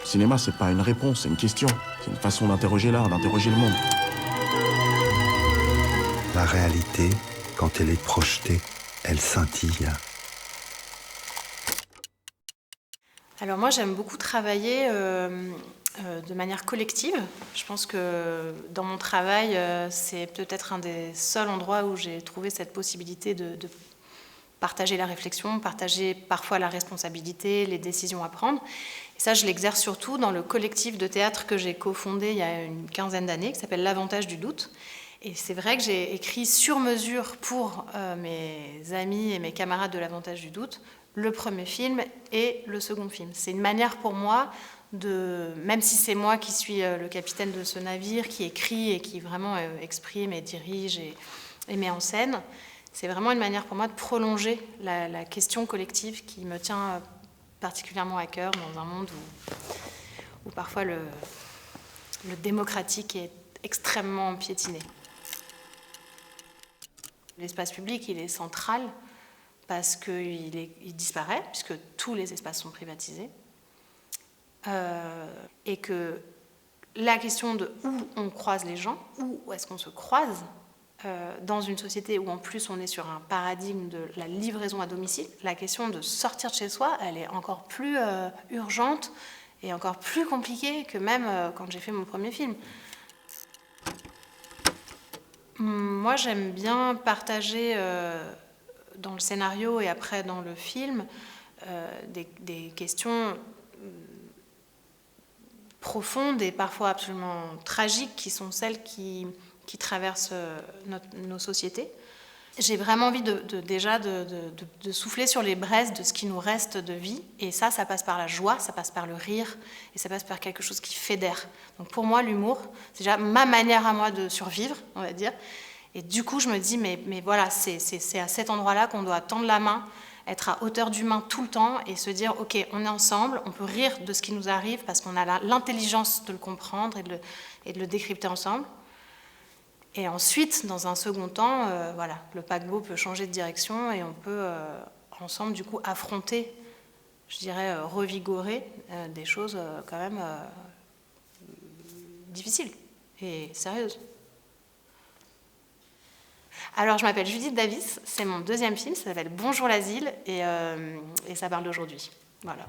Le cinéma, c'est pas une réponse, c'est une question. C'est une façon d'interroger l'art, d'interroger le monde. La réalité, quand elle est projetée, elle scintille. Alors moi, j'aime beaucoup travailler de manière collective. Je pense que dans mon travail, c'est peut-être un des seuls endroits où j'ai trouvé cette possibilité de partager la réflexion, partager parfois la responsabilité, les décisions à prendre. Et ça, je l'exerce surtout dans le collectif de théâtre que j'ai cofondé il y a une quinzaine d'années, qui s'appelle L'Avantage du doute. Et c'est vrai que j'ai écrit sur mesure pour mes amis et mes camarades de L'Avantage du doute le premier film et le second film. C'est une manière pour moi même si c'est moi qui suis le capitaine de ce navire, qui écrit et qui vraiment exprime et dirige et met en scène, c'est vraiment une manière pour moi de prolonger la question collective qui me tient particulièrement à cœur dans un monde où parfois le démocratique est extrêmement piétiné. L'espace public, il est central parce qu'il disparaît, puisque tous les espaces sont privatisés, et que la question de où on croise les gens, où est-ce qu'on se croise, dans une société où en plus on est sur un paradigme de la livraison à domicile, la question de sortir de chez soi, elle est encore plus urgente et encore plus compliquée que même quand j'ai fait mon premier film. Moi, j'aime bien partager dans le scénario et après dans le film des questions profondes et parfois absolument tragiques qui sont celles qui traversent nos sociétés. J'ai vraiment envie déjà de souffler sur les braises de ce qui nous reste de vie. Et ça passe par la joie, ça passe par le rire, et ça passe par quelque chose qui fédère. Donc pour moi, l'humour, c'est déjà ma manière à moi de survivre, on va dire. Et du coup, je me dis, mais voilà, c'est à cet endroit-là qu'on doit tendre la main, être à hauteur d'humain tout le temps et se dire, ok, on est ensemble, on peut rire de ce qui nous arrive parce qu'on a l'intelligence de le comprendre et de le décrypter ensemble. Et ensuite, dans un second temps, voilà, le paquebot peut changer de direction et on peut ensemble, du coup, affronter, je dirais, revigorer des choses quand même difficiles et sérieuses. Alors, je m'appelle Judith Davis, c'est mon deuxième film, ça s'appelle Bonjour l'asile et ça parle d'aujourd'hui. Voilà.